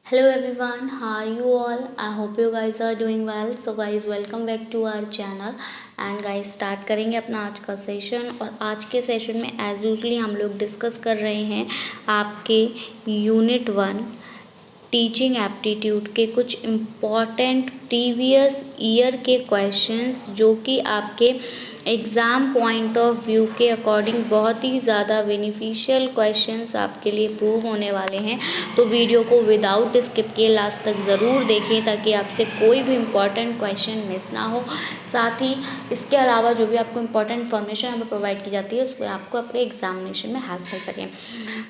Hello everyone, how are you all? I hope you guys are doing well. So guys, welcome back to our channel and guys start करेंगे अपना आज का session. और आज के session में as usually हम लोग डिस्कस कर रहे हैं आपके यूनिट 1 टीचिंग एप्टीट्यूड के कुछ इम्पॉर्टेंट प्रीवियस ईयर के क्वेश्चंस जो कि आपके एग्ज़ाम पॉइंट ऑफ व्यू के अकॉर्डिंग बहुत ही ज़्यादा बेनिफिशियल क्वेश्चंस आपके लिए प्रूव होने वाले हैं। तो वीडियो को विदाउट स्किप किए लास्ट तक ज़रूर देखें ताकि आपसे कोई भी इम्पॉर्टेंट क्वेश्चन मिस ना हो। साथ ही इसके अलावा जो भी आपको इम्पॉर्टेंट इन्फॉर्मेशन हमें प्रोवाइड की जाती है उस पर आपको अपने एग्जामिनेशन में हेल्प कर सकें।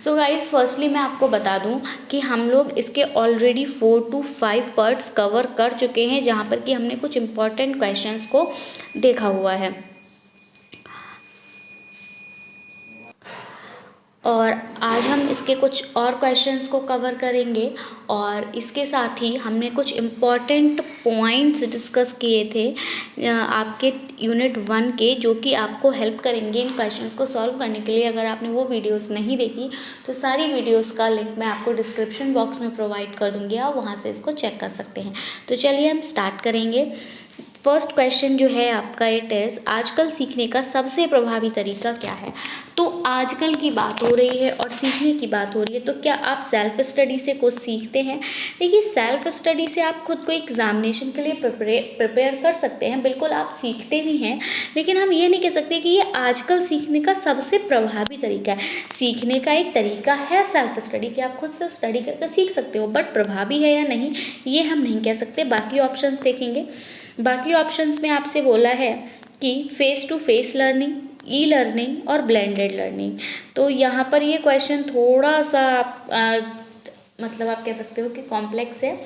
सो गाइज फर्स्टली मैं आपको बता दूं कि हम लोग इसके ऑलरेडी 4 to 5 पार्ट्स कवर कर चुके हैं जहां पर कि हमने कुछ इम्पॉर्टेंट क्वेश्चंस को देखा हुआ है और आज हम इसके कुछ और क्वेश्चंस को कवर करेंगे। और इसके साथ ही हमने कुछ इम्पॉर्टेंट पॉइंट्स डिस्कस किए थे आपके यूनिट 1 के जो कि आपको हेल्प करेंगे इन क्वेश्चंस को सॉल्व करने के लिए। अगर आपने वो वीडियोस नहीं देखी तो सारी वीडियोस का लिंक मैं आपको डिस्क्रिप्शन बॉक्स में प्रोवाइड कर दूँगी, आप वहाँ से इसको चेक कर सकते हैं। तो चलिए हम स्टार्ट करेंगे। फर्स्ट क्वेश्चन जो है आपका इट इज़ आजकल सीखने का सबसे प्रभावी तरीका क्या है। तो आजकल की बात हो रही है और सीखने की बात हो रही है, तो क्या आप सेल्फ स्टडी से कुछ सीखते हैं? देखिए, सेल्फ स्टडी से आप खुद को एग्जामिनेशन के लिए प्रिपेयर कर सकते हैं, बिल्कुल आप सीखते भी हैं, लेकिन हम ये नहीं कह सकते कि ये आजकल सीखने का सबसे प्रभावी तरीका है। सीखने का एक तरीका है सेल्फ स्टडी कि आप खुद से स्टडी करके सीख सकते हो, बट प्रभावी है या नहीं ये हम नहीं कह सकते। बाकी ऑप्शंस देखेंगे। बाकी ऑप्शंस में आपसे बोला है कि face to face learning, e learning और ब्लेंडेड लर्निंग। तो यहाँ पर ये क्वेश्चन थोड़ा सा मतलब आप कह सकते हो कि कॉम्प्लेक्स है,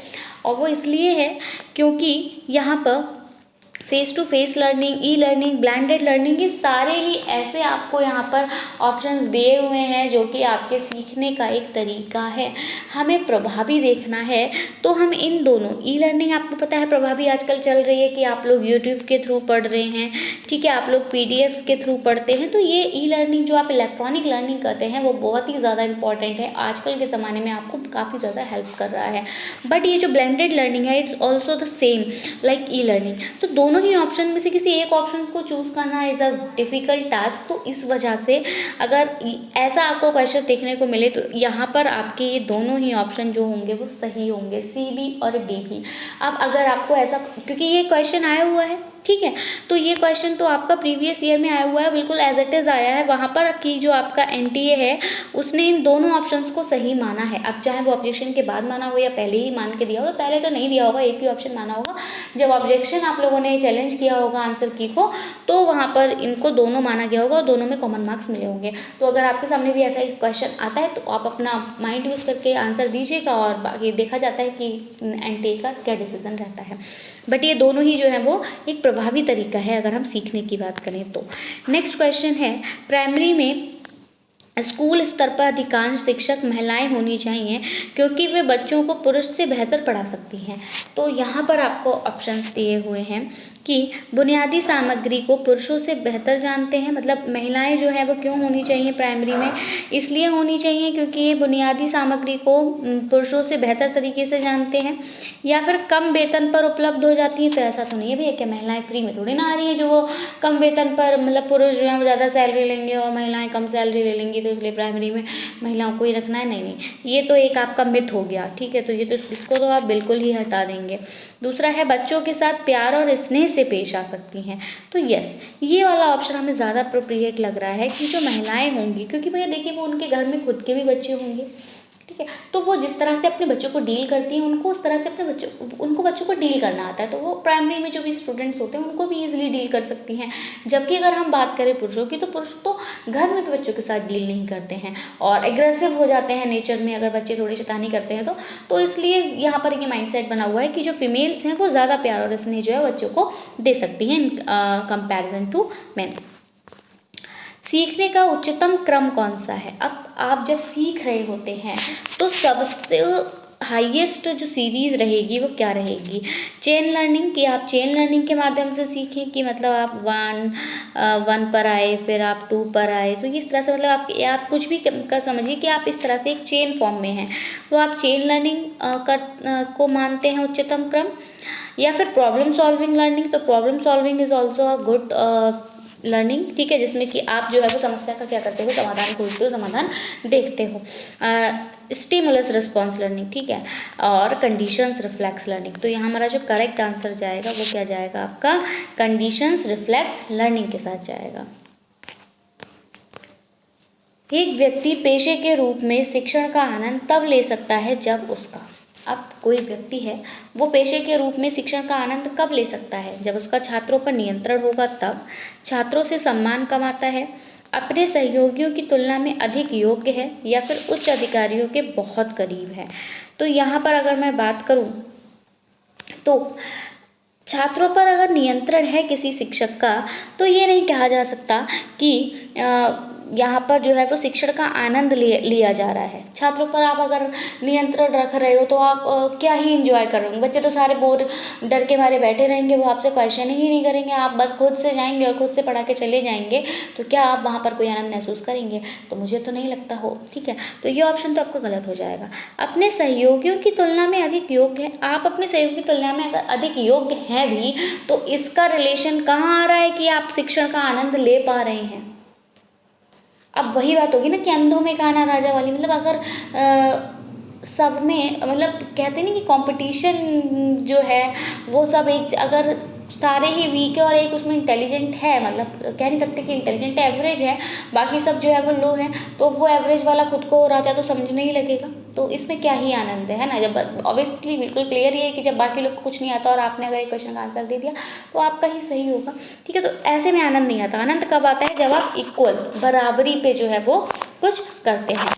और वो इसलिए है क्योंकि यहाँ पर face to face learning, e learning, blended learning, ये सारे ही ऐसे आपको यहाँ पर ऑप्शंस दिए हुए हैं जो कि आपके सीखने का एक तरीका है। हमें प्रभावी देखना है तो हम इन दोनों, ई लर्निंग आपको पता है प्रभावी आजकल चल रही है कि आप लोग यूट्यूब के थ्रू पढ़ रहे हैं, ठीक है, आप लोग पीडीएफ्स के थ्रू पढ़ते हैं, तो ये ई लर्निंग जो आप इलेक्ट्रॉनिक लर्निंग करते हैं वो बहुत ही ज़्यादा इंपॉर्टेंट है, आजकल के ज़माने में आपको काफ़ी ज़्यादा हेल्प कर रहा है। बट ये जो ब्लेंडेड लर्निंग है it's also the same like e learning. तो दोनों ही ऑप्शन में से किसी एक ऑप्शन को चूज़ करना इज़ अ डिफ़िकल्ट टास्क। तो इस वजह से अगर ऐसा आपको क्वेश्चन देखने को मिले तो यहाँ पर आपके ये दोनों ही ऑप्शन जो होंगे वो सही होंगे, सी भी और डी भी। अब अगर आपको ऐसा, क्योंकि ये क्वेश्चन आया हुआ है, ठीक है, तो ये क्वेश्चन तो आपका प्रीवियस ईयर में आया हुआ है, बिल्कुल एज इट इज़ आया है। वहाँ पर की जो आपका एनटीए है उसने इन दोनों ऑप्शंस को सही माना है। अब चाहे वो ऑब्जेक्शन के बाद माना हो या पहले ही मान के दिया हो, तो पहले तो नहीं दिया होगा, एक ही ऑप्शन माना होगा। जब ऑब्जेक्शन आप लोगों ने चैलेंज किया होगा आंसर की को, तो वहाँ पर इनको दोनों माना गया होगा और दोनों में कॉमन मार्क्स मिले होंगे। तो अगर आपके सामने भी ऐसा एक क्वेश्चन आता है तो आप अपना माइंड यूज़ करके आंसर दीजिएगा और बाकी देखा जाता है कि एनटीए का क्या डिसीजन रहता है। बट ये दोनों ही जो है वो एक प्रभावी तरीका है अगर हम सीखने की बात करें तो। नेक्स्ट क्वेश्चन है, प्राइमरी में स्कूल स्तर पर अधिकांश शिक्षक महिलाएं होनी चाहिए क्योंकि वे बच्चों को पुरुष से बेहतर पढ़ा सकती हैं। तो यहाँ पर आपको ऑप्शंस दिए हुए हैं कि बुनियादी सामग्री को पुरुषों से बेहतर जानते हैं, मतलब महिलाएं जो है वो क्यों होनी चाहिए प्राइमरी में, इसलिए होनी चाहिए क्योंकि ये बुनियादी सामग्री को पुरुषों से बेहतर तरीके से जानते हैं, या फिर कम वेतन पर उपलब्ध हो जाती है। तो ऐसा तो नहीं है भैया कि महिलाएं फ्री में थोड़ी ना आ रही है जो वो कम वेतन पर, मतलब पुरुष जो है वो ज़्यादा सैलरी लेंगे और महिलाएं कम सैलरी ले लेंगी तो इसलिए प्राइमरी में महिलाओं को ही रखना है। नहीं, ये तो एक आपका मिथ हो गया, ठीक है, तो ये तो इसको तो आप बिल्कुल ही हटा देंगे। दूसरा है बच्चों के साथ प्यार और स्नेह से पेश आ सकती हैं। तो यस, ये वाला ऑप्शन हमें ज़्यादा अप्रोप्रिएट लग रहा है कि जो महिलाएं होंगी, क्योंकि भैया देखिए वो उनके घर में खुद के भी बच्चे होंगे, ठीक है, तो वो जिस तरह से अपने बच्चों को डील करती हैं उनको उस तरह से उनको बच्चों को डील करना आता है, तो वो प्राइमरी में जो भी स्टूडेंट्स होते हैं उनको भी ईजिली डील कर सकती हैं। जबकि अगर हम बात करें पुरुषों की, तो पुरुष तो घर में भी बच्चों के साथ डील नहीं करते हैं और एग्रेसिव हो जाते हैं नेचर में अगर बच्चे थोड़ी शैतानी करते हैं तो इसलिए यहाँ पर एक माइंडसेट बना हुआ है कि जो फीमेल्स हैं वो ज़्यादा प्यार और स्नेह जो है बच्चों को दे सकती हैं इन कंपेरिजन टू मैन। सीखने का उच्चतम क्रम कौन सा है? अब आप जब सीख रहे होते हैं तो सबसे हाईएस्ट जो सीरीज़ रहेगी वो क्या रहेगी, चेन लर्निंग, कि आप चेन लर्निंग के माध्यम से सीखें कि मतलब आप वन पर आए फिर आप 2 पर आए, तो इस तरह से मतलब आप कुछ भी कर समझिए कि आप इस तरह से एक चेन फॉर्म में हैं, तो आप चेन लर्निंग को मानते हैं उच्चतम क्रम, या फिर प्रॉब्लम सॉल्विंग लर्निंग। तो problem solving is also a good learning, ठीक है, जिसमें कि आप जो है वो समस्या का क्या करते हो, समाधान खोजते हो, समाधान देखते हो। स्टिमुलस रिस्पॉन्स लर्निंग, ठीक है, और कंडीशंस रिफ्लेक्स लर्निंग। तो यहाँ हमारा जो करेक्ट आंसर जाएगा वो क्या जाएगा, आपका कंडीशंस रिफ्लेक्स लर्निंग के साथ जाएगा। एक व्यक्ति पेशे के रूप में शिक्षण का आनंद तब ले सकता है जब उसका, अब कोई व्यक्ति है वो पेशे के रूप में शिक्षण का आनंद कब ले सकता है, जब उसका छात्रों पर नियंत्रण होगा, तब छात्रों से सम्मान कमाता है, अपने सहयोगियों की तुलना में अधिक योग्य है, या फिर उच्च अधिकारियों के बहुत करीब है। तो यहाँ पर अगर मैं बात करूँ तो छात्रों पर अगर नियंत्रण है किसी शिक्षक का, तो ये नहीं कहा जा सकता कि यहाँ पर जो है वो शिक्षण का आनंद लिया जा रहा है। छात्रों पर आप अगर नियंत्रण रख रहे हो तो आप क्या ही इंजॉय कर रहे हो, बच्चे तो सारे बोर डर के मारे बैठे रहेंगे, वो आपसे क्वेश्चन ही नहीं करेंगे, आप बस खुद से जाएंगे और खुद से पढ़ा के चले जाएंगे, तो क्या आप वहाँ पर कोई आनंद महसूस करेंगे, तो मुझे तो नहीं लगता हो, ठीक है। तो ये ऑप्शन तो आपका गलत हो जाएगा। अपने सहयोगियों की तुलना में अधिक योग्य है, आप अपने सहयोगी की तुलना में अगर अधिक योग्य हैं भी तो इसका रिलेशन कहाँ आ रहा है कि आप शिक्षण का आनंद ले पा रहे हैं। अब वही बात होगी ना कि अंधों में काना राजा वाली, मतलब अगर सब में मतलब कहते नहीं कि कंपटीशन जो है वो सब एक, अगर सारे ही वीक है और एक उसमें इंटेलिजेंट है, मतलब कह नहीं सकते कि इंटेलिजेंट है, एवरेज है, बाकी सब जो है वो लो है, तो वो एवरेज वाला खुद को राजा तो समझने ही लगेगा, तो इसमें क्या ही आनंद है ना। जब ऑब्वियसली बिल्कुल क्लियर ये है कि जब बाकी लोग को कुछ नहीं आता और आपने अगर एक क्वेश्चन का आंसर दे दिया तो आपका ही सही होगा, ठीक है। तो ऐसे में आनंद नहीं आता। आनंद कब आता है, जब आप इक्वल बराबरी पे जो है वो कुछ करते हैं,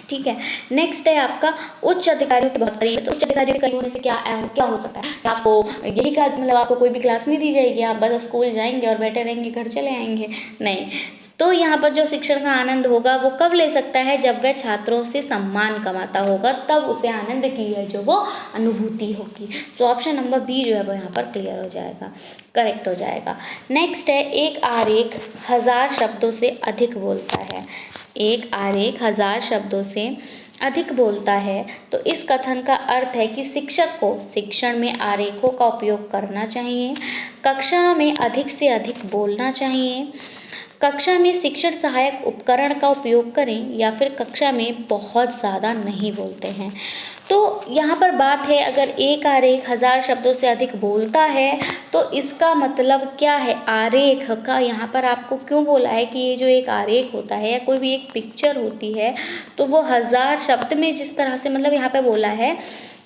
ठीक है। नेक्स्ट है आपका उच्च अधिकारियों के बहुत करीब। तो उच्च अधिकारियों के करीब होने से क्या क्या हो सकता है, आपको यही का मतलब आपको कोई भी क्लास नहीं दी जाएगी, आप बस स्कूल जाएंगे और बैठे रहेंगे, घर चले आएंगे, नहीं। तो यहाँ पर जो शिक्षण का आनंद होगा वो कब ले सकता है, जब वह छात्रों से सम्मान कमाता होगा, तब उसे आनंद की है जो वो अनुभूति होगी। तो ऑप्शन नंबर बी जो है वो यहाँ पर क्लियर हो जाएगा, करेक्ट हो जाएगा। नेक्स्ट है एक आरेख 1000 शब्दों से अधिक बोलता है। एक आरेख 1000 शब्दों से अधिक बोलता है, तो इस कथन का अर्थ है कि शिक्षक को शिक्षण में आरेखों का उपयोग करना चाहिए, कक्षा में अधिक से अधिक बोलना चाहिए, कक्षा में शिक्षण सहायक उपकरण का उपयोग करें, या फिर कक्षा में बहुत ज़्यादा नहीं बोलते हैं। तो यहाँ पर बात है, अगर एक आरेख 1000 शब्दों से अधिक बोलता है तो इसका मतलब क्या है, आरेख का यहाँ पर आपको क्यों बोला है कि ये जो एक आरेख होता है या कोई भी एक पिक्चर होती है तो वो 1000 शब्द में जिस तरह से मतलब यहाँ पे बोला है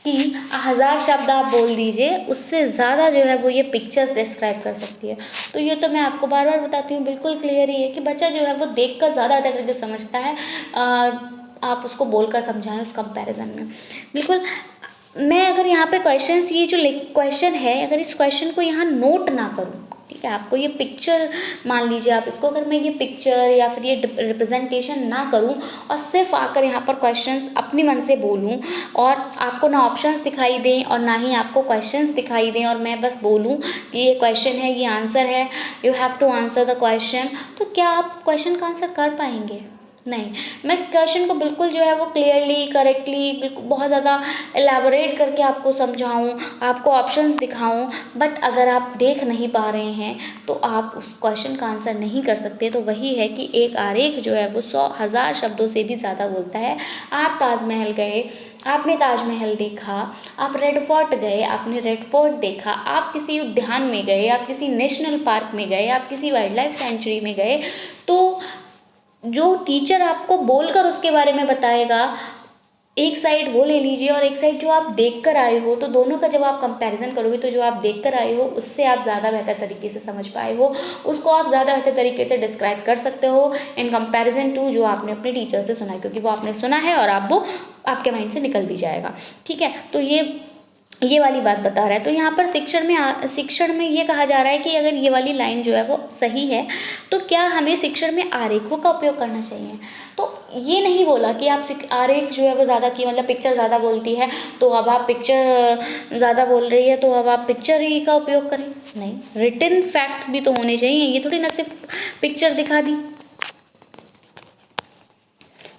कि 1000 शब्द आप बोल दीजिए, उससे ज़्यादा जो है वो ये पिक्चर्स डिस्क्राइब कर सकती है। तो ये तो मैं आपको बार बार बताती हूँ, बिल्कुल क्लियर ही है कि बच्चा जो है वो देख कर ज़्यादा अच्छा तरीके से समझता है, आप उसको बोलकर समझाएं उस कंपैरिजन में। बिल्कुल मैं अगर यहाँ पे क्वेश्चंस, ये जो क्वेश्चन है, अगर इस क्वेश्चन को यहाँ नोट ना करूँ, ठीक है, आपको ये पिक्चर मान लीजिए आप इसको, अगर मैं ये पिक्चर या फिर ये रिप्रेजेंटेशन ना करूँ और सिर्फ आकर यहाँ पर क्वेश्चंस अपने मन से बोलूँ और आपको ना ऑप्शंस दिखाई दें और ना ही आपको क्वेश्चंस दिखाई दें और मैं बस बोलूँ कि ये क्वेश्चन है, ये आंसर है, you have to answer the question, तो क्या आप क्वेश्चन का आंसर कर पाएंगे? नहीं। मैं क्वेश्चन को बिल्कुल जो है वो क्लियरली, करेक्टली, बिल्कुल बहुत ज़्यादा एलैबोरेट करके आपको समझाऊं, आपको ऑप्शंस दिखाऊं, बट अगर आप देख नहीं पा रहे हैं तो आप उस क्वेश्चन का आंसर नहीं कर सकते। तो वही है कि एक आरेख जो है वो 1000 शब्दों से भी ज़्यादा बोलता है। आप ताजमहल गए, आपने ताजमहल देखा, आप रेड फोर्ट गए, आपने रेड फोर्ट देखा, आप किसी उद्यान में गए, आप किसी नेशनल पार्क में गए, आप किसी वाइल्ड लाइफ सेंचुरी में गए, तो जो टीचर आपको बोलकर उसके बारे में बताएगा, एक साइड वो ले लीजिए और एक साइड जो आप देख कर आए हो, तो दोनों का जब आप कंपैरिजन करोगे तो जो आप देख कर आए हो उससे आप ज़्यादा बेहतर तरीके से समझ पाए हो, उसको आप ज़्यादा बेहतर तरीके से डिस्क्राइब कर सकते हो इन कंपैरिजन टू जो आपने अपने टीचर से सुना है, क्योंकि वो आपने सुना है और आप वो आपके माइंड से निकल भी जाएगा, ठीक है। तो ये ये वाली बात बता रहा है। तो यहाँ पर शिक्षण में ये कहा जा रहा है कि अगर ये वाली लाइन जो है वो सही है तो क्या हमें शिक्षण में आरेखों का उपयोग करना चाहिए। तो ये नहीं बोला कि आप आरेख जो है वो ज़्यादा की मतलब पिक्चर ज़्यादा बोलती है तो अब आप पिक्चर ज़्यादा बोल रही है तो अब आप पिक्चर ही का उपयोग करें। नहीं, रिटन फैक्ट्स भी तो होने चाहिए, ये थोड़ी ना सिर्फ पिक्चर दिखा दी।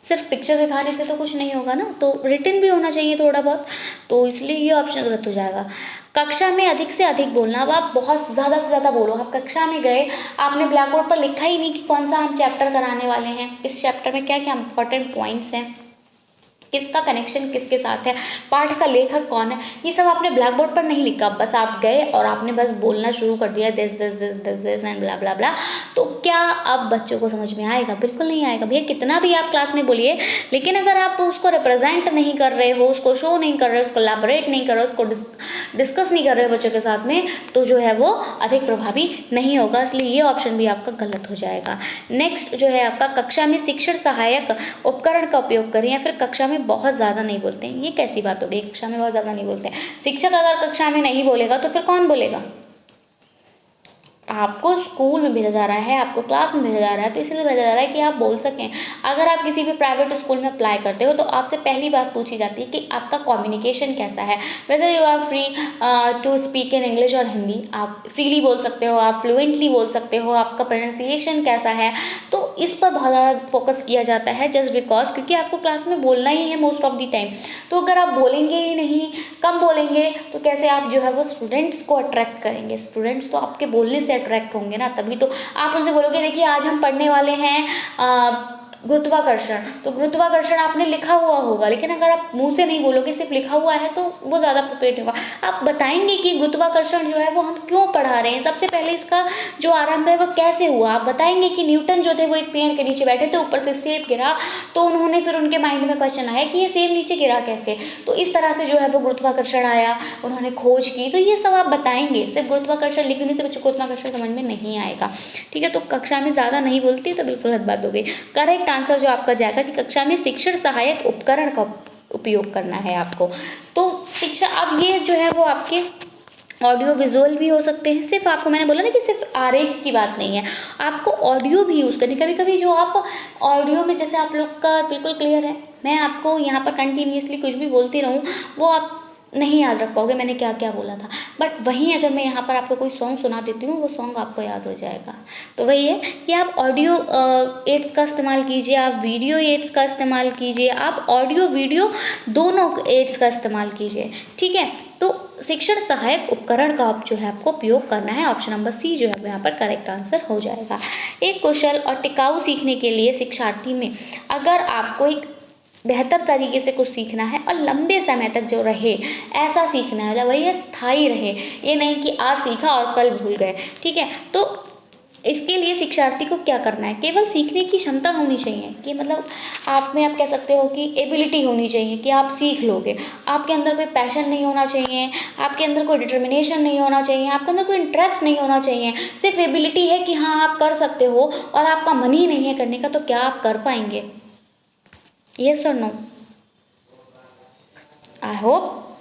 सिर्फ पिक्चर दिखाने से तो कुछ नहीं होगा ना, तो रिटन भी होना चाहिए थोड़ा बहुत। तो इसलिए ये ऑप्शन गलत हो जाएगा। कक्षा में अधिक से अधिक बोलना। अब आप बहुत ज़्यादा से ज़्यादा बोलो। आप कक्षा में गए, आपने ब्लैक बोर्ड पर लिखा ही नहीं कि कौन सा हम चैप्टर कराने वाले हैं, इस चैप्टर में क्या क्या इंपॉर्टेंट पॉइंट्स हैं, किसका कनेक्शन किसके साथ है, पाठ का लेखक कौन है, ये सब आपने ब्लैक बोर्ड पर नहीं लिखा। बस आप गए और आपने बस बोलना शुरू कर दिया this this this this this and blah blah blah. तो क्या अब बच्चों को समझ में आएगा? बिल्कुल नहीं आएगा भैया। कितना भी आप क्लास में बोलिए, लेकिन अगर आप उसको रिप्रेजेंट नहीं कर रहे हो, उसको शो नहीं कर रहे हो, उसको एलैबोरेट नहीं कर रहे हो, उसको डिस्कस नहीं कर रहे हो बच्चों के साथ में, तो जो है वो अधिक प्रभावी नहीं होगा। इसलिए ये ऑप्शन भी आपका गलत हो जाएगा। नेक्स्ट जो है आपका, कक्षा में शिक्षण सहायक उपकरण का उपयोग करें या फिर कक्षा में बहुत ज़्यादा नहीं बोलते हैं। ये कैसी बात हो गई? कक्षा में बहुत ज़्यादा नहीं बोलते हैं। शिक्षक अगर कक्षा में नहीं बोलेगा तो फिर कौन बोलेगा? आपको स्कूल में भेजा जा रहा है, आपको क्लास में भेजा जा रहा है, तो इसलिए भेजा जा रहा है कि आप बोल सकें। अगर आप किसी भी प्राइवेट स्कूल में अप्लाई करते हो तो आपसे पहली बात पूछी जाती है कि आपका कम्युनिकेशन कैसा है, whether you are free to speak in English और हिंदी। आप फ्रीली बोल सकते हो, आप फ्लुएंटली बोल सकते हो, आपका प्रोनाउंसिएशन कैसा है। तो इस पर बहुत ज़्यादा फोकस किया जाता है, जस्ट बिकॉज क्योंकि आपको क्लास में बोलना ही है मोस्ट ऑफ द टाइम। तो अगर आप बोलेंगे ही नहीं, कम बोलेंगे, तो कैसे आप जो है वो स्टूडेंट्स को अट्रैक्ट करेंगे? स्टूडेंट्स तो आपके बोलने से अट्रैक्ट होंगे ना, तभी तो आप उनसे बोलोगे देखिए आज हम पढ़ने वाले हैं गुरुत्वाकर्षण। तो गुरुत्वाकर्षण आपने लिखा हुआ होगा, लेकिन अगर आप मुंह से नहीं बोलोगे, सिर्फ लिखा हुआ है, तो वो ज़्यादा प्रिपेयर नहीं होगा। आप बताएंगे कि गुरुत्वाकर्षण जो है वो हम क्यों पढ़ा रहे हैं, सबसे पहले इसका जो आरंभ है वो कैसे हुआ। आप बताएंगे कि न्यूटन जो थे वो एक पेड़ के नीचे बैठे थे, ऊपर से सेब गिरा, तो उन्होंने फिर उनके माइंड में क्वेश्चन आया कि ये सेब नीचे गिरा कैसे, तो इस तरह से जो है वो गुरुत्वाकर्षण आया, उन्होंने खोज की। तो ये सब आप बताएंगे। सिर्फ गुरुत्वाकर्षण लिखने से बच्चों को गुरुत्वाकर्षण समझ में नहीं आएगा। ठीक है, तो कक्षा में ज़्यादा नहीं बोलती तो बिल्कुल गलत बात हो गई। करेक्ट आंसर जो आपका जाएगा कि कक्षा में शिक्षण सहायक उपकरण का उपयोग करना है आपको। तो शिक्षा, अब ये जो है वो आपके ऑडियो विजुअल भी हो सकते हैं। सिर्फ आपको मैंने बोला ना कि सिर्फ आरेख की बात नहीं है, आपको ऑडियो भी यूज़ करनी। कभी कभी जो आप ऑडियो में, जैसे आप लोग का बिल्कुल क्लियर है, मैं आपको यहाँ पर कंटिन्यूसली कुछ भी बोलती रहूँ, वो आप नहीं याद रख पाओगे मैंने क्या क्या बोला था। बट वहीं अगर मैं यहाँ पर आपको कोई सॉन्ग सुना देती हूँ, वो सॉन्ग आपको याद हो जाएगा। तो वही है कि आप ऑडियो एड्स का इस्तेमाल कीजिए, आप वीडियो एड्स का इस्तेमाल कीजिए, आप ऑडियो वीडियो दोनों एड्स का इस्तेमाल कीजिए। ठीक है, तो शिक्षण सहायक उपकरण का जो है आपको उपयोग करना है। ऑप्शन नंबर सी जो है यहाँ पर करेक्ट आंसर हो जाएगा। एक कुशल और टिकाऊ सीखने के लिए शिक्षार्थी में अगर आपको एक बेहतर तरीके से कुछ सीखना है और लंबे समय तक जो रहे, ऐसा सीखना है, वही स्थायी रहे, ये नहीं कि आज सीखा और कल भूल गए। ठीक है, तो इसके लिए शिक्षार्थी को क्या करना है? केवल सीखने की क्षमता होनी चाहिए, कि मतलब आप में आप कह सकते हो कि एबिलिटी होनी चाहिए कि आप सीख लोगे। आपके अंदर कोई पैशन नहीं होना चाहिए, आपके अंदर कोई डिटर्मिनेशन नहीं होना चाहिए, आपके अंदर कोई इंटरेस्ट नहीं होना चाहिए। सिर्फ एबिलिटी है कि हाँ आप कर सकते हो और आपका मन ही नहीं है करने का, तो क्या आप कर पाएंगे? यस और नो? आई होप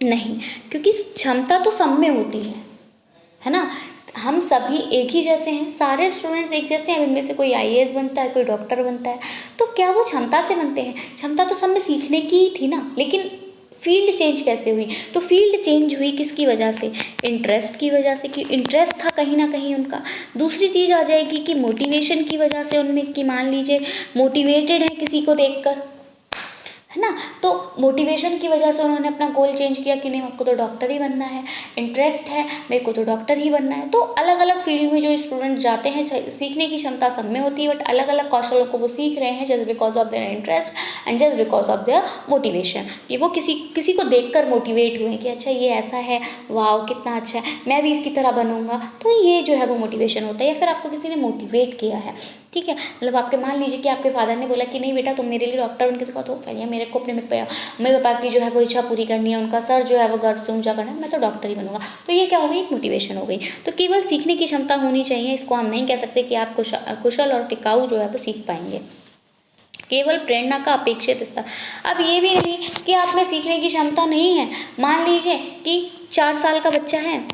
नहीं, क्योंकि क्षमता तो सब में होती है ना। हम सभी एक ही जैसे हैं, सारे स्टूडेंट्स एक जैसे हैं। इनमें से कोई आईएएस बनता है, कोई डॉक्टर बनता है, तो क्या वो क्षमता से बनते हैं? क्षमता तो सब में सीखने की ही थी ना, लेकिन फील्ड चेंज कैसे हुई? तो फील्ड चेंज हुई किसकी वजह से? इंटरेस्ट की वजह से, कि इंटरेस्ट था कहीं ना कहीं उनका। दूसरी चीज़ आ जाएगी कि मोटिवेशन की वजह से उनमें, कि मान लीजिए मोटिवेटेड है किसी को देखकर, है ना, तो मोटिवेशन की वजह से उन्होंने अपना गोल चेंज किया कि नहीं आपको तो डॉक्टर ही बनना है, इंटरेस्ट है मेरे को तो डॉक्टर ही बनना है। तो अलग अलग फील्ड में जो स्टूडेंट जाते हैं, सीखने की क्षमता सब में होती है, बट अलग अलग कौशलों को वो सीख रहे हैं just because of their interest and just because of their motivation, कि वो किसी को देखकर मोटिवेट हुए कि अच्छा ये ऐसा है, वाह कितना अच्छा है, मैं भी इसकी तरह बनूंगा। तो ये जो है वो मोटिवेशन होता है, या फिर आपको किसी ने मोटिवेट किया है। ठीक है, मतलब आपके मान लीजिए कि आपके फादर ने बोला कि नहीं बेटा तुम मेरे लिए डॉक्टर बन के दिखाओ, तो पहले मेरे को अपने मेरे पापा की जो है वो इच्छा पूरी करनी है, उनका सर जो है वो गर्व से ऊंचा करना है, मैं तो डॉक्टर ही बनूंगा। तो ये क्या हो गई? एक मोटिवेशन हो गई। तो केवल सीखने की क्षमता होनी चाहिए, इसको हम नहीं कह सकते कि आप कुशल और टिकाऊ जो है वो सीख पाएंगे। केवल प्रेरणा का अपेक्षित स्तर। अब ये भी नहीं कि आप में सीखने की क्षमता नहीं है। मान लीजिए कि 4 साल का बच्चा है,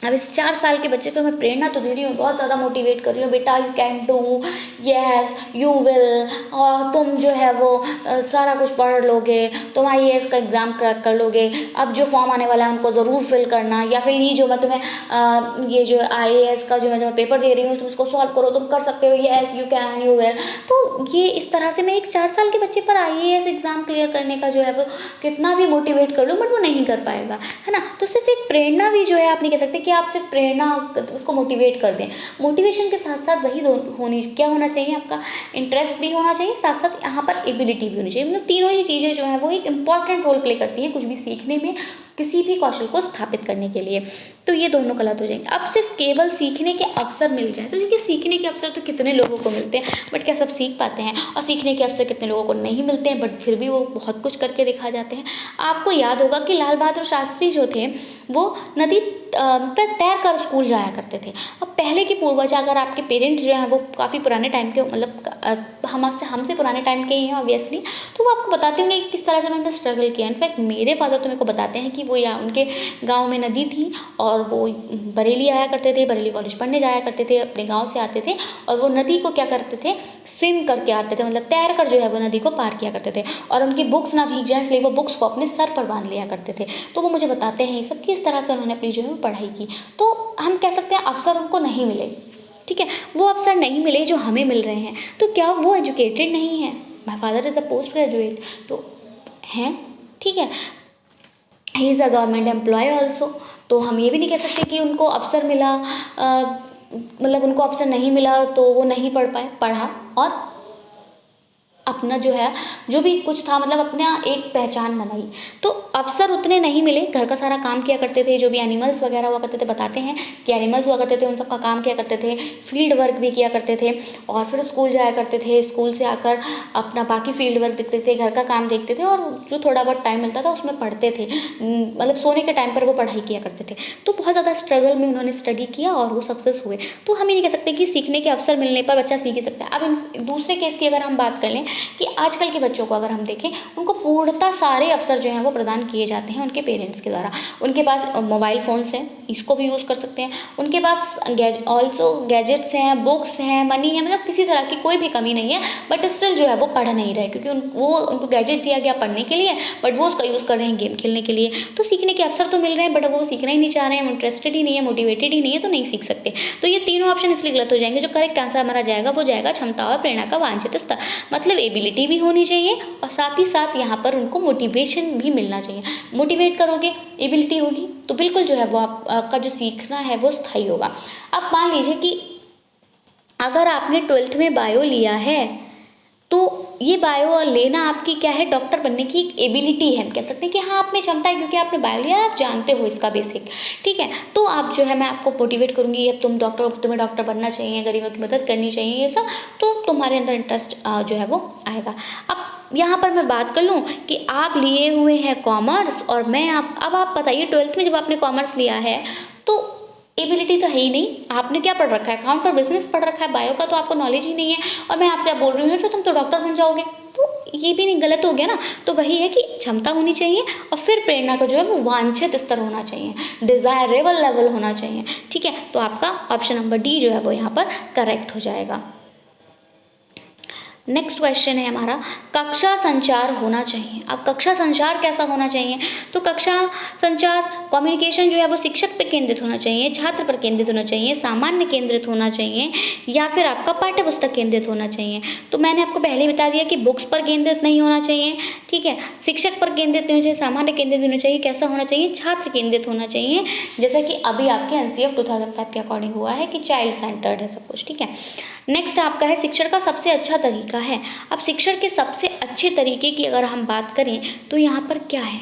अब इस 4 साल के बच्चे को मैं प्रेरणा तो दे रही हूँ, बहुत ज़्यादा मोटिवेट कर रही हूँ, बेटा you can do, yes you will, और तुम जो है वो सारा कुछ पढ़ लोगे, तुम IAS का एग्ज़ाम क्रैक कर लोगे, अब जो फॉर्म आने वाला है उनको ज़रूर फिल करना, या फिर ये जो मैं तुम्हें ये जो IAS का जो मैं तुम्हें पेपर दे रही हूँ तुम उसको सॉल्व करो, तुम कर सकते हो, yes you can you will. तो ये इस तरह से मैं एक 4 साल के बच्चे पर IAS एग्ज़ाम क्लियर करने का जो है वो कितना भी मोटिवेट कर लूँ बट वो नहीं कर पाएगा, है ना। तो सिर्फ एक प्रेरणा भी जो है आप नहीं कह सकते कि आप सिर्फ प्रेरणा उसको मोटिवेट कर दें। मोटिवेशन के साथ साथ वही होनी क्या होना चाहिए, आपका इंटरेस्ट भी होना चाहिए, साथ साथ यहाँ पर एबिलिटी भी होनी चाहिए। मतलब तीनों ही चीज़ें जो है वो एक इंपॉर्टेंट रोल प्ले करती हैं कुछ भी सीखने में, किसी भी कौशल को स्थापित करने के लिए। तो ये दोनों गलत हो जाएंगे। अब सिर्फ केवल सीखने के अवसर मिल जाए, तो देखिए सीखने के अवसर तो कितने लोगों को मिलते हैं बट क्या सब सीख पाते हैं, और सीखने के अवसर कितने लोगों को नहीं मिलते हैं बट फिर भी वो बहुत कुछ करके दिखा जाते हैं। आपको याद होगा कि लाल बहादुर शास्त्री जो थे वो नदी पर तैर कर स्कूल जाया करते थे। अब पहले के पूर्वज, अगर आपके पेरेंट्स जो हैं वो काफ़ी पुराने टाइम के, मतलब हमसे पुराने टाइम के ही हैं ऑब्वियसली, तो वो आपको बताते होंगे कि किस तरह से उन्होंने स्ट्रगल किया। इनफैक्ट मेरे फादर तो मेरे को बताते हैं कि वो या उनके गांव में नदी थी और वो बरेली आया करते थे, बरेली कॉलेज पढ़ने जाया करते थे, अपने गाँव से आते थे और वो नदी को क्या करते थे, स्विम करके आते थे, मतलब तैर कर जो है वो नदी को पार किया करते थे, और उनकी बुक्स ना भीग जाए इसलिए वो बुक्स को अपने सर पर बांध लिया करते थे। तो वो मुझे बताते हैं ये सब किस तरह से उन्होंने अपनी जो है पढ़ाई की। तो हम कह सकते हैं अवसर उनको नहीं मिले, ठीक है, वो अवसर नहीं मिले जो हमें मिल रहे हैं। तो क्या वो एजुकेटेड नहीं है? My father is a post graduate, तो हैं, ठीक है, he is a government employ also. तो हम ये भी नहीं कह सकते कि उनको अवसर मिला, मतलब उनको अवसर नहीं मिला तो वो नहीं पढ़ पाए, पढ़ा और अपना जो है जो भी कुछ था मतलब अपना एक पहचान बनाई। तो अवसर उतने नहीं मिले, घर का सारा काम किया करते थे, जो भी एनिमल्स वगैरह हुआ करते थे, बताते हैं कि एनिमल्स हुआ करते थे उन सब का काम किया करते थे, फील्ड वर्क भी किया करते थे और फिर स्कूल जाया करते थे, स्कूल से आकर अपना बाकी फील्ड वर्क देखते थे, घर का काम देखते थे और जो थोड़ा बहुत टाइम मिलता था उसमें पढ़ते थे, मतलब सोने के टाइम पर वो पढ़ाई किया करते थे। तो बहुत ज़्यादा स्ट्रगल में उन्होंने स्टडी किया और वो सक्सेस हुए। तो हम ये नहीं कह सकते कि सीखने के अवसर मिलने पर बच्चा सीख ही सकता है। अब दूसरे केस की अगर हम बात कर लें कि आजकल के बच्चों को अगर हम देखें, उनको पूर्णतः सारे अवसर जो हैं वो प्रदान किए जाते हैं उनके पेरेंट्स के द्वारा। उनके पास मोबाइल फ़ोन्स हैं, इसको भी यूज़ कर सकते हैं, उनके पास ऑल्सो गैजेट्स हैं, बुक्स हैं, मनी है, मतलब किसी तरह की कोई भी कमी नहीं है। बट स्टिल जो है वो पढ़ नहीं रहे क्योंकि उनको गैजेट दिया गया पढ़ने के लिए, बट वो उसका यूज़ कर रहे हैं गेम खेलने के लिए। तो सीखने के अवसर तो मिल रहे हैं बट वो सीखना ही नहीं चाह रहे हैं, इंटरेस्टेड ही नहीं है, मोटिवेटेड ही नहीं है, तो नहीं सीख सकते। तो ये तीनों ऑप्शन इसलिए गलत हो जाएंगे। जो करेक्ट आंसर हमारा जाएगा वो जाएगा क्षमता और प्रेरणा का वांछित स्तर, मतलब एबिलिटी भी होनी चाहिए और साथ ही साथ यहाँ पर उनको मोटिवेशन भी मिलना चाहिए। मोटिवेट करोगे, एबिलिटी होगी तो बिल्कुल जो है वो आपका जो सीखना है वो स्थायी होगा। अब मान लीजिए कि अगर आपने 12th में बायो लिया है तो ये बायो लेना आपकी क्या है, डॉक्टर बनने की एक एबिलिटी है। हम कह सकते हैं कि हाँ आप में क्षमता है क्योंकि आपने बायो लिया, आप जानते हो इसका बेसिक, ठीक है। तो आप जो है मैं आपको मोटिवेट करूँगी, अब तुम्हें डॉक्टर बनना चाहिए, गरीबों की मदद करनी चाहिए, ये सब, तो तुम्हारे अंदर इंटरेस्ट जो है वो आएगा। अब यहाँ पर मैं बात कर लूँ कि आप लिए हुए हैं कॉमर्स और मैं अब आप बताइए 12th में जब आपने कॉमर्स लिया है तो एबिलिटी तो है ही नहीं, आपने क्या पढ़ रखा है, अकाउंट और बिजनेस पढ़ रखा है, बायो का तो आपको नॉलेज ही नहीं है और मैं आपसे बोल रही हूँ तो तुम तो डॉक्टर बन जाओगे, तो ये भी नहीं, गलत हो गया ना। तो वही है कि क्षमता होनी चाहिए और फिर प्रेरणा का जो है वो वांछित स्तर होना चाहिए, डिज़ायरेबल लेवल होना चाहिए, ठीक है। तो आपका ऑप्शन नंबर डी जो है वो यहाँ पर करेक्ट हो जाएगा। नेक्स्ट क्वेश्चन है हमारा, कक्षा संचार होना चाहिए। अब कक्षा संचार कैसा होना चाहिए, तो कक्षा संचार कम्युनिकेशन जो है वो शिक्षक पर केंद्रित होना चाहिए, छात्र पर केंद्रित होना चाहिए, सामान्य केंद्रित होना चाहिए या फिर आपका पाठ्य पुस्तक केंद्रित होना चाहिए। तो मैंने आपको पहले बता दिया कि बुक्स पर केंद्रित नहीं होना चाहिए, ठीक है, शिक्षक पर केंद्रित नहीं होना चाहिए, सामान्य केंद्रित होना चाहिए, कैसा होना चाहिए, छात्र केंद्रित होना चाहिए, जैसा कि अभी आपके NCF 2005 के अकॉर्डिंग हुआ है कि चाइल्ड सेंटर्ड है सब कुछ, ठीक है। नेक्स्ट आपका है शिक्षण का सबसे अच्छा तरीका है। अब शिक्षण के सबसे अच्छे तरीके की अगर हम बात करें तो यहाँ पर क्या है,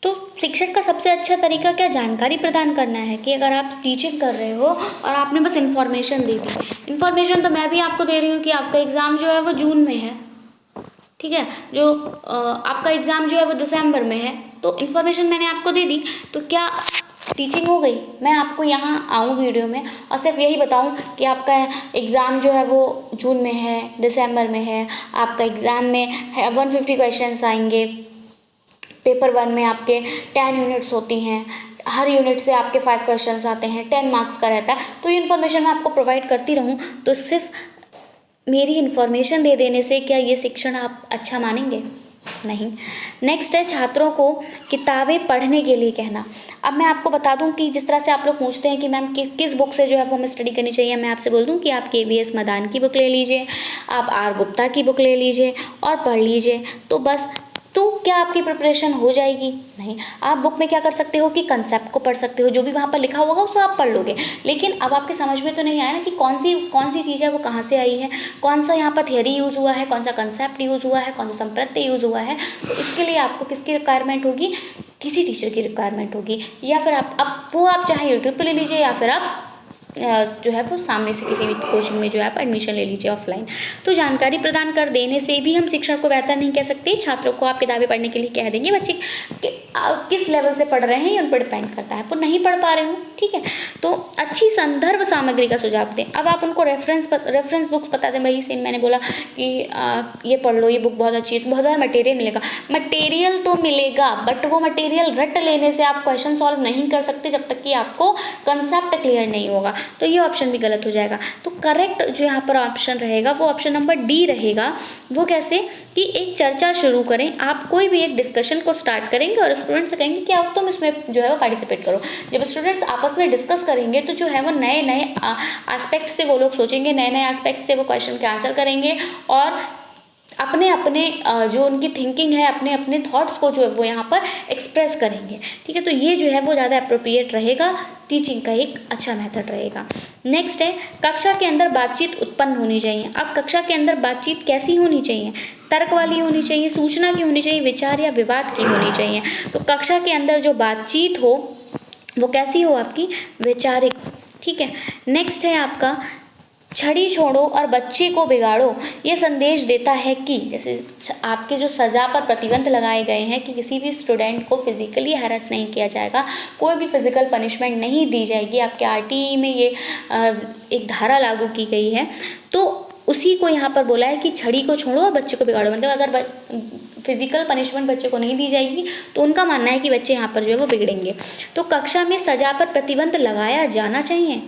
तो शिक्षण का सबसे अच्छा तरीका क्या, जानकारी प्रदान करना है। कि अगर आप टीचिंग कर रहे हो और आपने बस इन्फॉर्मेशन दे दी, इन्फॉर्मेशन तो मैं भी आपको दे रही हूँ कि आपका एग्ज़ाम जो है वो जून में है, ठीक है, जो आपका एग्ज़ाम जो है वो दिसंबर में है, तो इन्फॉर्मेशन मैंने आपको दे दी, तो क्या टीचिंग हो गई। मैं आपको यहाँ आऊँ वीडियो में और सिर्फ यही बताऊँ कि आपका एग्ज़ाम जो है वो जून में है, दिसंबर में है, आपका एग्ज़ाम में 150 क्वेश्चंस आएंगे। पेपर 1 में आपके 10 यूनिट्स होती हैं, हर यूनिट से आपके 5 क्वेश्चंस आते हैं, 10 मार्क्स का रहता है। तो ये इन्फॉर्मेशन मैं आपको प्रोवाइड करती रहूँ, तो सिर्फ मेरी इन्फॉर्मेशन दे देने से क्या ये शिक्षण आप अच्छा मानेंगे? नहीं। नेक्स्ट है छात्रों को किताबें पढ़ने के लिए कहना। अब मैं आपको बता दूं कि जिस तरह से आप लोग पूछते हैं कि मैम किस बुक से जो है वो हमें स्टडी करनी चाहिए, मैं आपसे बोल दूं कि आप KVS मदान की बुक ले लीजिए, आप R गुप्ता की बुक ले लीजिए और पढ़ लीजिए, तो बस। तो क्या आपकी प्रिपरेशन हो जाएगी? नहीं। आप बुक में क्या कर सकते हो कि कंसेप्ट को पढ़ सकते हो, जो भी वहाँ पर लिखा होगा उसको आप पढ़ लोगे, लेकिन अब आपके समझ में तो नहीं आया ना कि कौन सी चीज़ है वो कहाँ से आई है, कौन सा यहाँ पर थियरी यूज़ हुआ है, कौन सा कंसेप्ट यूज़ हुआ है, कौन सा संप्रत्यय यूज़ हुआ है। तो इसके लिए आपको किसकी रिक्वायरमेंट होगी? किसी टीचर की रिक्वायरमेंट होगी, या फिर आप चाहे यूट्यूब पर ले लीजिए, या फिर आप जो है वो सामने से किसी भी कोचिंग में जो है आप एडमिशन ले लीजिए ऑफलाइन। तो जानकारी प्रदान कर देने से भी हम शिक्षण को बेहतर नहीं कह सकते। छात्रों को आप किताबें पढ़ने के लिए कह देंगे, बच्चे किस लेवल से पढ़ रहे हैं उन पर डिपेंड करता है, वो नहीं पढ़ पा रहे हो, ठीक है। तो अच्छी संदर्भ सामग्री का सुझाव दें। अब आप उनको रेफरेंस बुक्स बता दें। भाई सेम मैंने बोला कि ये पढ़ लो, ये बुक बहुत अच्छी है, बहुत सारा मटेरियल मिलेगा। मटेरियल तो मिलेगा, बट वो मटेरियल रट लेने से आप क्वेश्चन सॉल्व नहीं कर सकते जब तक कि आपको कंसेप्ट क्लियर नहीं होगा। तो ये ऑप्शन भी गलत हो जाएगा। तो करेक्ट जो यहाँ पर ऑप्शन रहेगा वो ऑप्शन नंबर डी रहेगा। वो कैसे? कि एक चर्चा शुरू करें। आप कोई भी एक डिस्कशन को स्टार्ट करेंगे और स्टूडेंट से कहेंगे कि आप तुम इसमें जो है वो पार्टिसिपेट करो। जब स्टूडेंट्स आपस में डिस्कस करेंगे तो जो है वो नए नए एस्पेक्ट से वो लोग सोचेंगे, नए नए एस्पेक्ट से वो क्वेश्चन के आंसर करेंगे और अपने अपने जो उनकी थिंकिंग है, अपने अपने थॉट्स को जो है वो यहाँ पर एक्सप्रेस करेंगे, ठीक है। तो ये जो है वो ज़्यादा अप्रोप्रिएट रहेगा, टीचिंग का एक अच्छा मेथड रहेगा। नेक्स्ट है कक्षा के अंदर बातचीत उत्पन्न होनी चाहिए। अब कक्षा के अंदर बातचीत कैसी होनी चाहिए? तर्क वाली होनी चाहिए, सूचना की होनी चाहिए, विचार या विवाद की होनी चाहिए। तो कक्षा के अंदर जो बातचीत हो वो कैसी हो? आपकी वैचारिक, ठीक है। नेक्स्ट है आपका छड़ी छोड़ो और बच्चे को बिगाड़ो। ये संदेश देता है कि जैसे आपके जो सज़ा पर प्रतिबंध लगाए गए हैं कि किसी भी स्टूडेंट को फिजिकली हैरेस नहीं किया जाएगा, कोई भी फिजिकल पनिशमेंट नहीं दी जाएगी। आपके RTE में ये एक धारा लागू की गई है, तो उसी को यहाँ पर बोला है कि छड़ी को छोड़ो और बच्चे को बिगाड़ो। मतलब अगर फिजिकल पनिशमेंट बच्चे को नहीं दी जाएगी तो उनका मानना है कि बच्चे यहाँ पर जो है वो बिगड़ेंगे। तो कक्षा में सज़ा पर प्रतिबंध लगाया जाना चाहिए।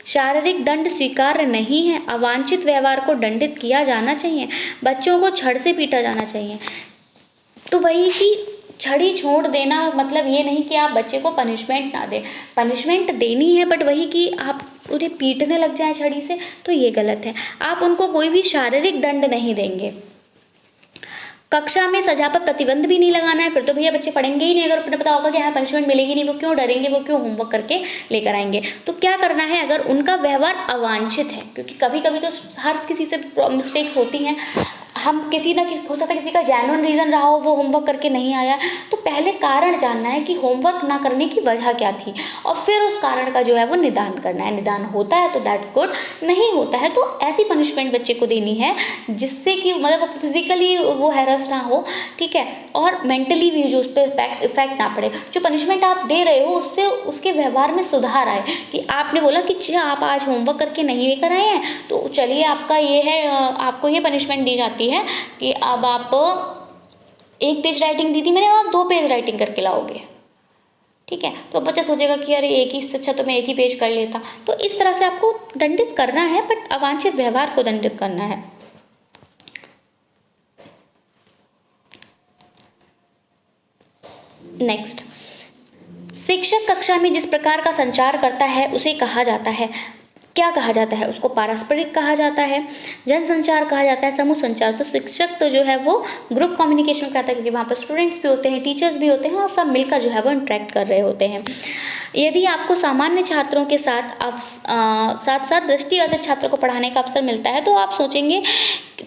शारीरिक दंड स्वीकार्य नहीं है। अवांछित व्यवहार को दंडित किया जाना चाहिए। बच्चों को छड़ से पीटा जाना चाहिए। तो वही कि छड़ी छोड़ देना मतलब ये नहीं कि आप बच्चे को पनिशमेंट ना दें, पनिशमेंट देनी है, बट वही कि आप उन्हें पीटने लग जाएं छड़ी से, तो ये गलत है। आप उनको कोई भी शारीरिक दंड नहीं देंगे। कक्षा में सजा पर प्रतिबंध भी नहीं लगाना है, फिर तो भैया बच्चे पढ़ेंगे ही नहीं। अगर उन्हें पता होगा कि यहाँ पनिशमेंट मिलेगी नहीं, वो क्यों डरेंगे, वो क्यों होमवर्क करके लेकर आएंगे। तो क्या करना है? अगर उनका व्यवहार अवांछित है, क्योंकि कभी कभी तो हर किसी से मिस्टेक्स होती हैं, हम किसी ना हो सकता है किसी का जेन्युइन रीज़न रहा हो वो होमवर्क करके नहीं आया, तो पहले कारण जानना है कि होमवर्क ना करने की वजह क्या थी, और फिर उस कारण का जो है वो निदान करना है। निदान होता है तो दैट्स गुड, नहीं होता है तो ऐसी पनिशमेंट बच्चे को देनी है जिससे कि मतलब फिजिकली वो हैरेस ना हो, ठीक है, और मेंटली भी जो उस पर इफेक्ट ना पड़े। जो पनिशमेंट आप दे रहे हो उससे उसके व्यवहार में सुधार आए, कि आपने बोला कि आप आज होमवर्क करके नहीं लेकर आए हैं, तो चलिए आपका ये है, आपको ये पनिशमेंट दी जाती है कि अब आप 1 पेज राइटिंग दी थी मैंने, आप 2 पेज राइटिंग करके लाओगे, ठीक है। तो बच्चा सोचेगा कि अरे एक ही से अच्छा तो मैं 1 ही पेज कर लेता। तो इस तरह से आपको दंडित करना है, बट अवांछित व्यवहार को दंडित करना है। नेक्स्ट, शिक्षक कक्षा में जिस प्रकार का संचार करता है उसे कहा जाता है, क्या कहा जाता है? उसको पारस्परिक कहा जाता है, जनसंचार कहा जाता है, समूह संचार। तो शिक्षक तो जो है वो ग्रुप कम्युनिकेशन करता है, क्योंकि वहाँ पर स्टूडेंट्स भी होते हैं, टीचर्स भी होते हैं, और सब मिलकर जो है वो इंटरेक्ट कर रहे होते हैं। यदि आपको सामान्य छात्रों के साथ साथ दृष्टिबाधित छात्रों को पढ़ाने का अवसर मिलता है, तो आप सोचेंगे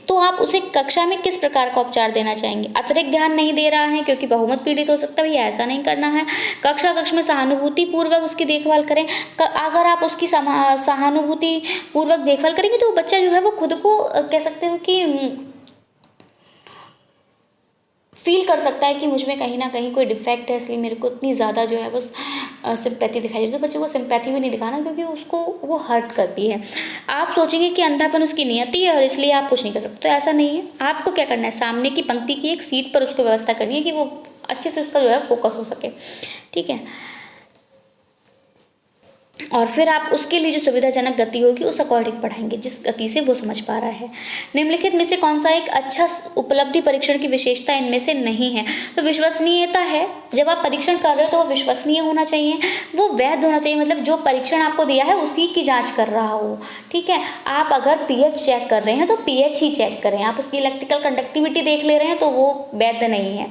तो आप उसे कक्षा में किस प्रकार का उपचार देना चाहेंगे? अतिरिक्त ध्यान नहीं दे रहा है क्योंकि बहुमत पीड़ित हो सकता है, भैया ऐसा नहीं करना है। कक्ष में सहानुभूति पूर्वक उसकी देखभाल करें। अगर आप उसकी सहानुभूति पूर्वक देखभाल करेंगे तो बच्चा जो है वो खुद को कह सकते हो कि फील कर सकता है कि मुझ में कहीं ना कहीं कोई डिफेक्ट है, इसलिए मेरे को इतनी ज़्यादा जो है वो सिंपैथी दिखाई देती है। तो बच्चे को सिंपैथी भी नहीं दिखाना, क्योंकि उसको वो हर्ट करती है। आप सोचेंगे कि अंधापन उसकी नियति है और इसलिए आप कुछ नहीं कर सकते, तो ऐसा नहीं है। आपको क्या करना है, सामने की पंक्ति की एक सीट पर उसको व्यवस्था करनी है कि वो अच्छे से उसका जो है फोकस हो सके, ठीक है। और फिर आप उसके लिए जो सुविधाजनक गति होगी उस अकॉर्डिंग पढ़ाएंगे, जिस गति से वो समझ पा रहा है। निम्नलिखित में से कौन सा एक अच्छा उपलब्धि परीक्षण की विशेषता इनमें से नहीं है? तो विश्वसनीयता है। जब आप परीक्षण कर रहे हो तो वो विश्वसनीय होना चाहिए, वो वैध होना चाहिए, मतलब जो परीक्षण आपको दिया है उसी की जांच कर रहा हो, ठीक है। आप अगर पीएच चेक कर रहे हैं तो पीएच ही चेक करें। आप उसकी इलेक्ट्रिकल कंडक्टिविटी देख ले रहे हैं तो वो वैध नहीं है।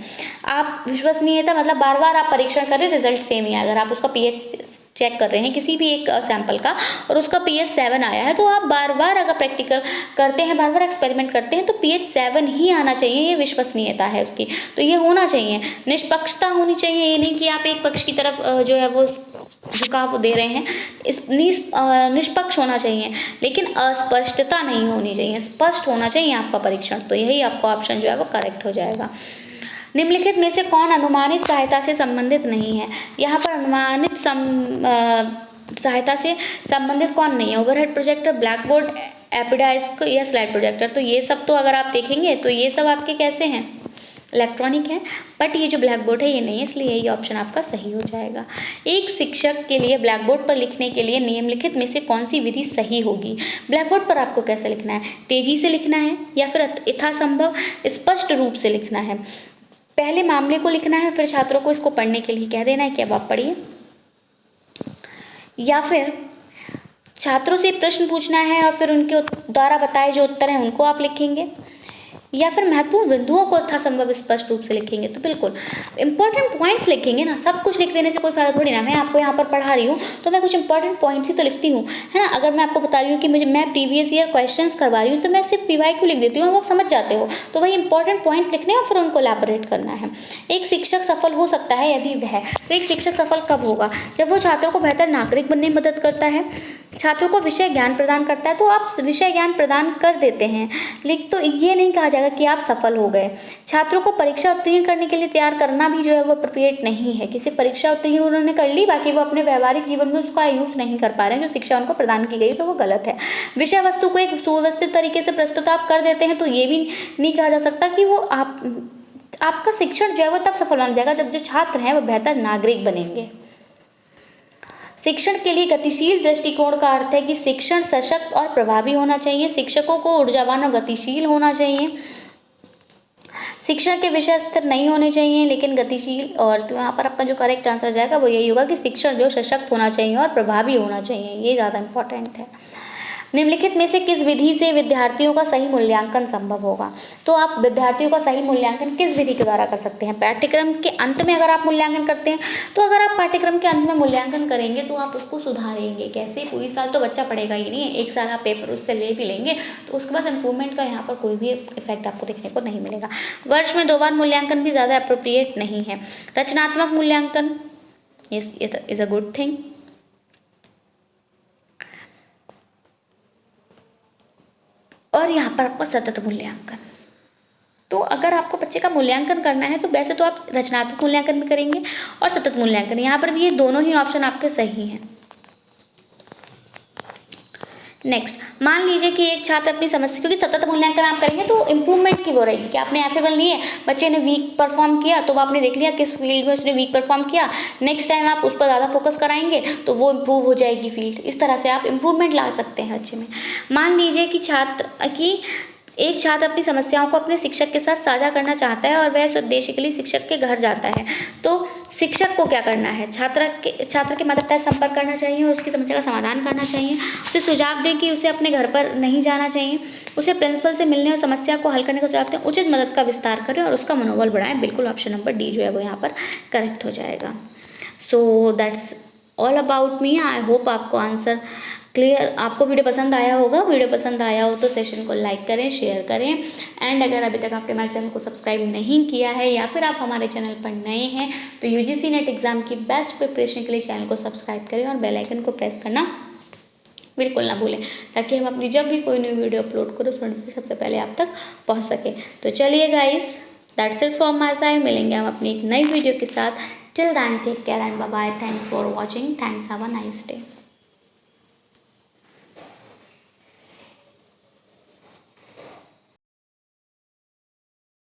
आप विश्वसनीयता मतलब बार बार आप परीक्षण करें, रिजल्ट सेम ही है। अगर आप उसका पीएच चेक कर रहे हैं किसी भी एक सैंपल का और उसका pH 7 आया है, तो आप बार बार अगर प्रैक्टिकल करते हैं, बार बार एक्सपेरिमेंट करते हैं, तो pH 7 ही आना चाहिए। ये विश्वसनीयता है उसकी, तो ये होना चाहिए। निष्पक्षता होनी चाहिए, ये नहीं कि आप एक पक्ष की तरफ जो है वो झुकाव दे रहे हैं। इस निष्पक्ष होना चाहिए, लेकिन अस्पष्टता नहीं होनी चाहिए, स्पष्ट होना चाहिए आपका परीक्षण। तो यही आपका ऑप्शन जो है वो करेक्ट हो जाएगा। निम्नलिखित में से कौन अनुमानित सहायता से संबंधित नहीं है? यहाँ पर अनुमानित सहायता से संबंधित कौन नहीं है? ओवरहेड प्रोजेक्टर, ब्लैक बोर्ड, एपिडाइस्क या स्लाइड प्रोजेक्टर। तो ये सब तो अगर आप देखेंगे तो ये सब आपके कैसे हैं, इलेक्ट्रॉनिक है, बट ये जो ब्लैक बोर्ड है ये नहीं है, इसलिए ये ऑप्शन आपका सही हो जाएगा। एक शिक्षक के लिए ब्लैक बोर्ड पर लिखने के लिए निम्नलिखित में से कौन सी विधि सही होगी? ब्लैक बोर्ड पर आपको कैसे लिखना है? तेजी से लिखना है या फिर यथासंभव स्पष्ट रूप से लिखना है? पहले मामले को लिखना है, फिर छात्रों को इसको पढ़ने के लिए कह देना है कि अब आप पढ़िए, या फिर छात्रों से प्रश्न पूछना है और फिर उनके द्वारा बताए जो उत्तर हैं उनको आप लिखेंगे, या फिर महत्वपूर्ण बिंदुओं को यथासंभव स्पष्ट रूप से लिखेंगे। तो बिल्कुल इंपॉर्टेंट पॉइंट्स लिखेंगे ना, सब कुछ लिख देने से कोई फायदा थोड़ी ना। मैं आपको यहाँ पर पढ़ा रही हूँ तो मैं कुछ इंपॉर्टेंट पॉइंट्स ही तो लिखती हूँ, है ना। अगर मैं आपको बता रही हूँ कि मैं प्रीवियस ईयर क्वेश्चंस करवा रही हूँ तो मैं सिर्फ PYQ लिख देती हूँ, आप समझ जाते हो। तो वही इंपॉर्टेंट पॉइंट्स लिखने और फिर उनको एलैबोरेट करना है। एक शिक्षक सफल हो सकता है यदि वह, तो एक शिक्षक सफल कब होगा? जब वो छात्रों को बेहतर नागरिक बनने में मदद करता है, छात्रों को विषय ज्ञान प्रदान करता है। तो आप विषय ज्ञान प्रदान कर देते हैं, लेकिन तो ये नहीं कहा जाएगा कि आप सफल हो गए। छात्रों को परीक्षा उत्तीर्ण करने के लिए तैयार करना भी जो है वो अप्रोप्रिएट नहीं है। किसी परीक्षा उत्तीर्ण उन्होंने कर ली, बाकी वो अपने व्यवहारिक जीवन में उसका यूज नहीं कर पा रहे हैं, जो शिक्षा उनको प्रदान की गई, तो वो गलत है। विषय वस्तु को एक सुव्यवस्थित तरीके से प्रस्तुत आप कर देते हैं, तो ये भी नहीं कहा जा सकता कि वो आपका शिक्षण जो है वो तब सफल माना जाएगा जब जो छात्र हैं वो बेहतर नागरिक बनेंगे। शिक्षण के लिए गतिशील दृष्टिकोण का अर्थ है कि शिक्षण सशक्त और प्रभावी होना चाहिए। शिक्षकों को ऊर्जावान और गतिशील होना चाहिए। शिक्षण के विषय स्थिर नहीं होने चाहिए लेकिन गतिशील। और तो यहाँ पर आपका जो करेक्ट आंसर जाएगा वो यही होगा कि शिक्षण जो सशक्त होना चाहिए और प्रभावी होना चाहिए, ये ज़्यादा इंपॉर्टेंट है। निम्नलिखित में से किस विधि से विद्यार्थियों का सही मूल्यांकन संभव होगा? तो आप विद्यार्थियों का सही मूल्यांकन किस विधि के द्वारा कर सकते हैं? पाठ्यक्रम के अंत में अगर आप मूल्यांकन करते हैं, तो अगर आप पाठ्यक्रम के अंत में मूल्यांकन करेंगे तो आप उसको सुधारेंगे कैसे? पूरी साल तो बच्चा पढ़ेगा ही नहीं है, एक साल आप पेपर उससे ले भी लेंगे तो उसके बाद इम्प्रूवमेंट का यहाँ पर कोई भी इफेक्ट आपको देखने को नहीं मिलेगा। वर्ष में 2 बार मूल्यांकन भी ज़्यादा अप्रोप्रिएट नहीं है। रचनात्मक मूल्यांकन इज अ गुड थिंग। और यहाँ पर आपका सतत मूल्यांकन, तो अगर आपको बच्चे का मूल्यांकन करना है तो वैसे तो आप रचनात्मक मूल्यांकन भी करेंगे और सतत मूल्यांकन, यहाँ पर भी ये दोनों ही ऑप्शन आपके सही हैं। नेक्स्ट, मान लीजिए कि एक छात्र अपनी समस्या, क्योंकि सतत मूल्यांकन आप करेंगे तो इम्प्रूवमेंट की वो रहेगी कि आपने FA1 लिए, बच्चे ने वीक परफॉर्म किया तो वो आपने देख लिया किस फील्ड में उसने वीक परफॉर्म किया, नेक्स्ट टाइम आप उस पर ज़्यादा फोकस कराएंगे तो वो इम्प्रूव हो जाएगी फील्ड। इस तरह से आप इम्प्रूवमेंट ला सकते हैं बच्चे में। मान लीजिए कि एक छात्र अपनी समस्याओं को अपने शिक्षक के साथ साझा करना चाहता है और वह इस उद्देश्य के लिए शिक्षक के घर जाता है, तो शिक्षक को क्या करना है? छात्र के माता पिता से संपर्क करना चाहिए और उसकी समस्या का समाधान करना चाहिए। उसे सुझाव दें कि उसे अपने घर पर नहीं जाना चाहिए, उसे प्रिंसिपल से मिलने और समस्या को हल करने का सुझाव दें, उचित मदद का विस्तार करें और उसका मनोबल बढ़ाएं। बिल्कुल ऑप्शन नंबर डी जो है वो यहाँ पर करेक्ट हो जाएगा। So that's all about me. I hope आपको आंसर क्लियर, आपको वीडियो पसंद आया होगा। वीडियो पसंद आया हो तो सेशन को लाइक करें, शेयर करें, एंड अगर अभी तक आपने हमारे चैनल को सब्सक्राइब नहीं किया है या फिर आप हमारे चैनल पर नए हैं तो UGC नेट एग्ज़ाम की बेस्ट प्रिपरेशन के लिए चैनल को सब्सक्राइब करें और बेल आइकन को प्रेस करना बिल्कुल ना भूलें, ताकि हम अपनी जब भी कोई न्यू वीडियो अपलोड करें तो सबसे पहले आप तक पहुँच सके। तो चलिए guys, that's it from my side. मिलेंगे हम अपनी एक नई वीडियो के साथ। Till then take care and bye bye. Thanks for watching. Thanks, have a nice day.